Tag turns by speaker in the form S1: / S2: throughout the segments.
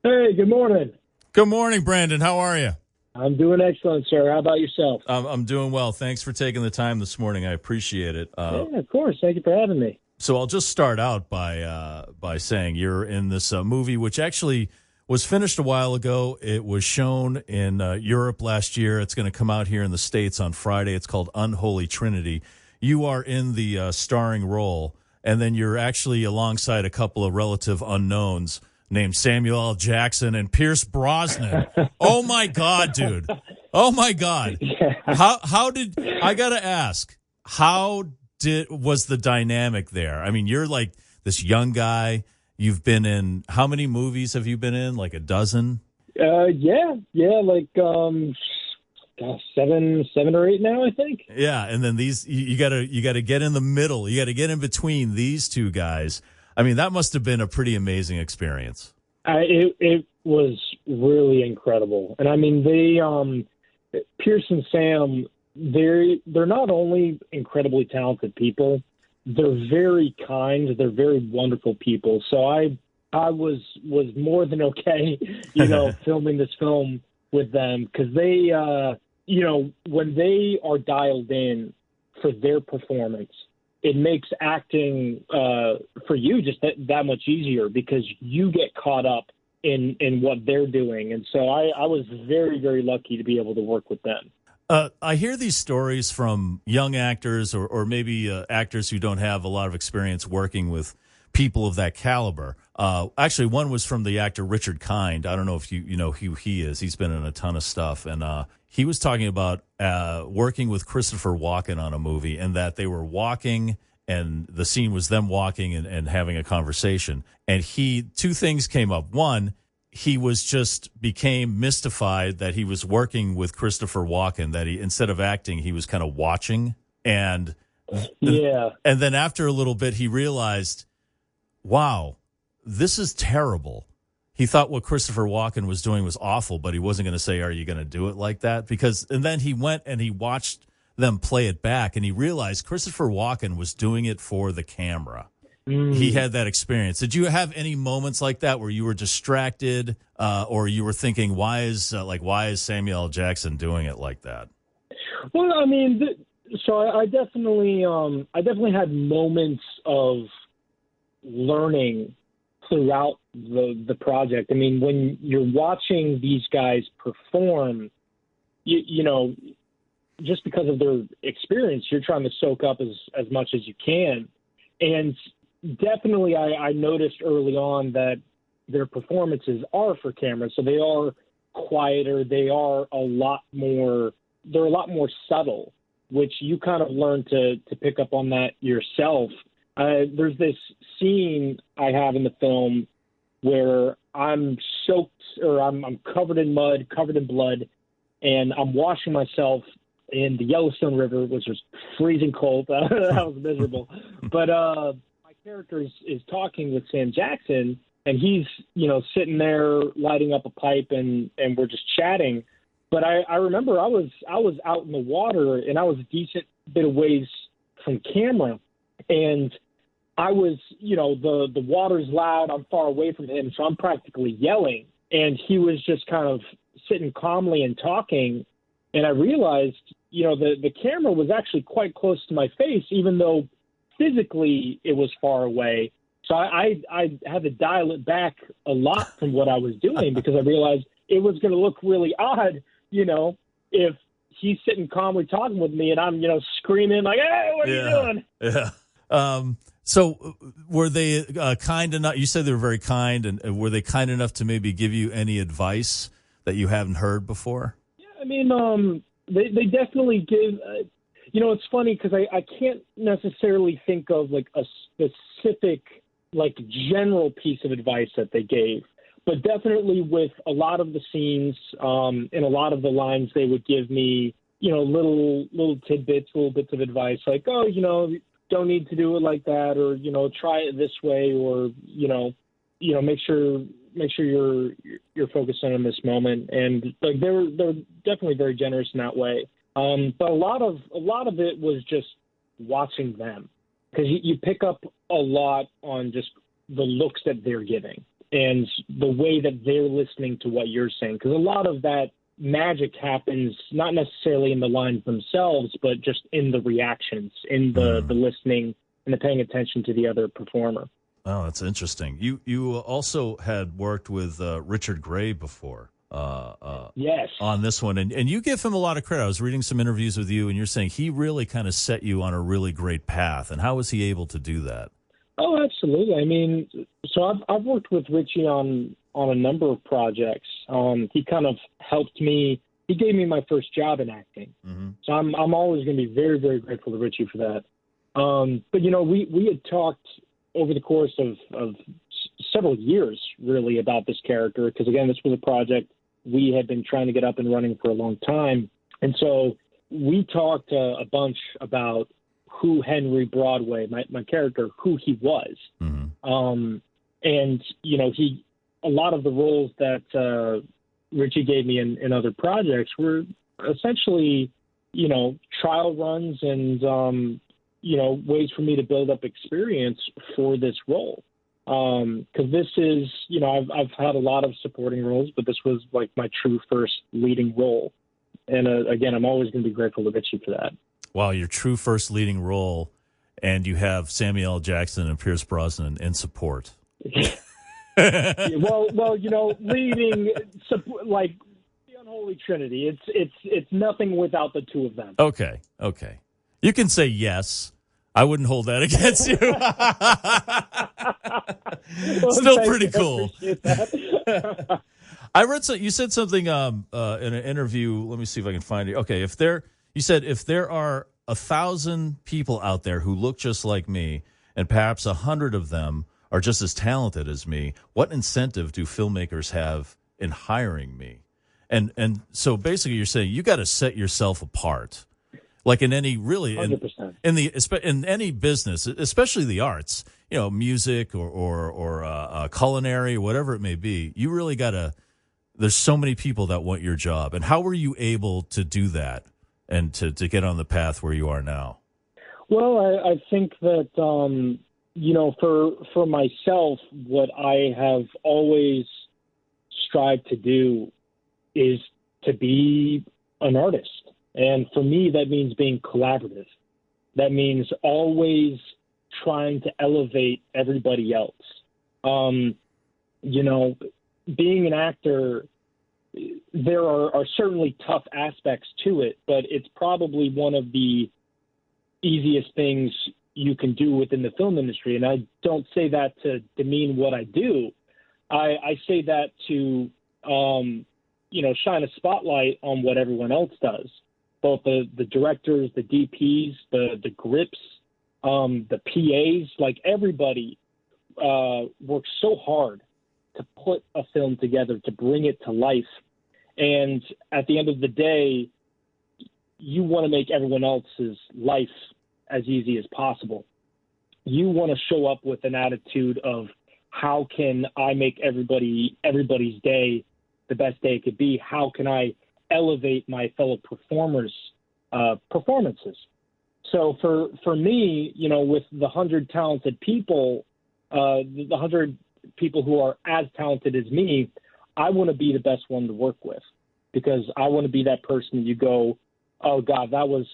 S1: Hey, good morning.
S2: Good morning, Brandon. How are you?
S1: I'm doing excellent, sir. How about yourself?
S2: I'm doing well. Thanks for taking the time this morning. I appreciate it.
S1: Yeah, of course. Thank you for having me.
S2: So I'll just start out by saying you're in this movie, which actually was finished a while ago. It was shown in Europe last year. It's going to come out here in the States on Friday. It's called Unholy Trinity. You are in the starring role, and then you're actually alongside a couple of relative unknowns named Samuel L. Jackson and Pierce Brosnan. Oh my God, dude! Oh my God!
S1: Yeah.
S2: How did I gotta ask? How did was the dynamic there? I mean, you're like this young guy. You've been in how many movies have you been in? Like a dozen?
S1: Yeah, like gosh, seven or eight now, I think.
S2: Yeah, and then these you gotta get in the middle. You gotta get in between these two guys. I mean, that must have been a pretty amazing experience.
S1: It was really incredible, and I mean Pierce and Sam, they're not only incredibly talented people, they're very kind. They're very wonderful people. So I was more than okay, filming this film with them because they, when they are dialed in for their performance, it makes acting for you just that much easier because you get caught up in what they're doing. And so I was very, very lucky to be able to work with them.
S2: I hear these stories from young actors or maybe actors who don't have a lot of experience working with people of that caliber. Actually, one was from the actor Richard Kind. I don't know if you know who he is. He's been in a ton of stuff. And he was talking about working with Christopher Walken on a movie and that they were walking and the scene was them walking and having a conversation. And two things came up. One, he was just became mystified that he was working with Christopher Walken, that he, instead of acting, he was kind of watching. And
S1: Yeah.
S2: and then after a little bit, he realized, wow, this is terrible. He thought what Christopher Walken was doing was awful, but he wasn't going to say, are you going to do it like that? And then he went and he watched them play it back and he realized Christopher Walken was doing it for the camera. He had that experience. Did you have any moments like that where you were distracted, or you were thinking, why is Samuel L. Jackson doing it like that?
S1: Well, I mean, so I definitely had moments of learning throughout the project. I mean, when you're watching these guys perform, just because of their experience, you're trying to soak up as much as you can. And definitely I noticed early on that their performances are for camera. So they are quieter. They're a lot more subtle, which you kind of learn to pick up on that yourself. There's this scene I have in the film where I'm soaked or I'm covered in mud, covered in blood, and I'm washing myself in the Yellowstone River, which was freezing cold. That was miserable. But my character is talking with Sam Jackson, and he's, sitting there lighting up a pipe, and we're just chatting. But I remember I was out in the water, and I was a decent bit of ways from camera, and I was, the water's loud. I'm far away from him, so I'm practically yelling. And he was just kind of sitting calmly and talking. And I realized, the camera was actually quite close to my face, even though physically it was far away. So I had to dial it back a lot from what I was doing because I realized it was going to look really odd, if he's sitting calmly talking with me and I'm, screaming like, hey, what are you doing?
S2: Yeah. So were they kind enough? You said they were very kind, and were they kind enough to maybe give you any advice that you haven't heard before?
S1: Yeah, I mean, they definitely give. It's funny because I can't necessarily think of like a specific, like general piece of advice that they gave, but definitely with a lot of the scenes and a lot of the lines, they would give me, little tidbits, little bits of advice, like, oh, don't need to do it like that, or try it this way, or make sure you're focusing on this moment. And like they're definitely very generous in that way. But a lot of it was just watching them because you pick up a lot on just the looks that they're giving. and the way that they're listening to what you're saying. Because a lot of that magic happens not necessarily in the lines themselves, but just in the reactions, in the listening and the paying attention to the other performer.
S2: Oh, that's interesting. You also had worked with Richard Gray before.
S1: Yes.
S2: On this one, and you give him a lot of credit. I was reading some interviews with you, and you're saying he really kind of set you on a really great path. And how was he able to do that?
S1: Oh, absolutely. I mean, so I've worked with Richie on a number of projects. He kind of helped me. He gave me my first job in acting. Mm-hmm. So I'm always going to be very, very grateful to Richie for that. But, we had talked over the course of several years, really, about this character. Because, again, this was a project we had been trying to get up and running for a long time. And so we talked a bunch about who Henry Broadway, my character, who he was. Mm-hmm. And, a lot of the roles that Richie gave me in other projects were essentially, trial runs and, ways for me to build up experience for this role. Because this is, I've had a lot of supporting roles, but this was like my true first leading role. And again, I'm always going to be grateful to Richie for that.
S2: Wow, your true first leading role, and you have Samuel L. Jackson and Pierce Brosnan in support.
S1: well, leading like the unholy trinity. It's nothing without the two of them.
S2: Okay. You can say yes. I wouldn't hold that against you.
S1: Well,
S2: still pretty cool.
S1: I appreciate that.
S2: I read you said something in an interview. Let me see if I can find it. Okay, if there are 1,000 people out there who look just like me, and perhaps 100 of them are just as talented as me, what incentive do filmmakers have in hiring me? And so basically, you're saying you got to set yourself apart. Like in any in any business, especially the arts, music or culinary or whatever it may be, you really got to. There's so many people that want your job, and how were you able to do that and to get on the path where you are now?
S1: Well, I think that for myself, what I have always strived to do is to be an artist. And for me, that means being collaborative. That means always trying to elevate everybody else. Being an actor, there are certainly tough aspects to it, but it's probably one of the easiest things you can do within the film industry. And I don't say that to demean what I do. I say that to, shine a spotlight on what everyone else does. Both the directors, the DPs, the grips, the PAs, like everybody works so hard to put a film together, to bring it to life. And at the end of the day, you want to make everyone else's life as easy as possible. You want to show up with an attitude of how can I make everybody's day the best day it could be? How can I elevate my fellow performers' performances? So for me, with the 100 talented people, the 100 people who are as talented as me, I want to be the best one to work with, because I want to be that person you go, oh God, that was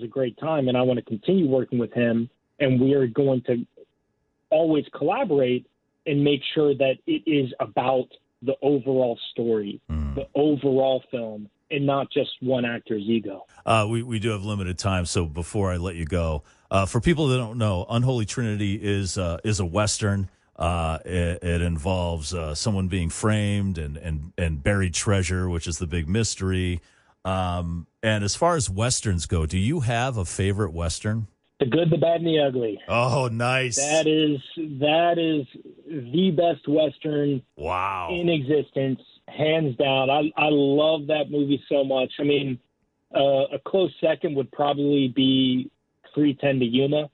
S1: a great time, and I want to continue working with him, and we are going to always collaborate and make sure that it is about the overall story, the overall film, and not just one actor's ego.
S2: We do have limited time, so before I let you go, for people that don't know, Unholy Trinity is a Western. It involves someone being framed and buried treasure, which is the big mystery. And as far as Westerns go, do you have a favorite Western?
S1: The Good, the Bad, and the Ugly.
S2: Oh, nice.
S1: That is the best Western in existence, hands down. I love that movie so much. I mean, a close second would probably be 3:10 to Yuma.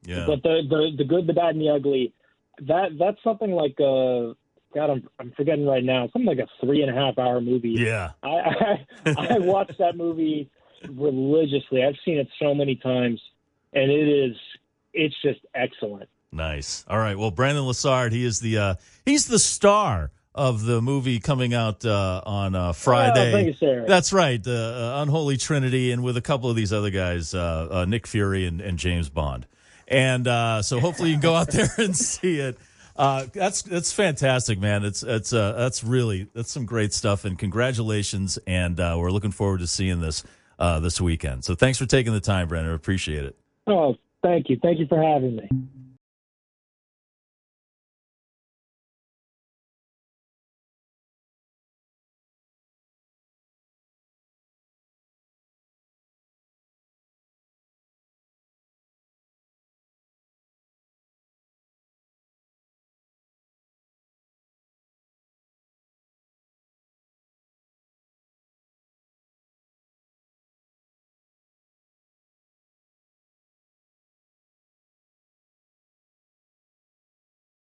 S2: Yeah.
S1: But the Good, the Bad, and the Ugly, that's something like God, I'm forgetting right now. Something like a 3.5 hour movie.
S2: Yeah.
S1: I watched that movie religiously. I've seen it so many times, and it's just excellent.
S2: Nice. All right. Well, Brandon Lessard, he's the star of the movie coming out on Friday.
S1: Oh, thank you, sir.
S2: That's right, Unholy Trinity, and with a couple of these other guys, Nick Fury and James Bond. And so hopefully you can go out there and see it. That's fantastic, man. That's some great stuff, and congratulations. And we're looking forward to seeing this this weekend. So thanks for taking the time, Brandon. I appreciate it.
S1: Oh, thank you. Thank you for having me.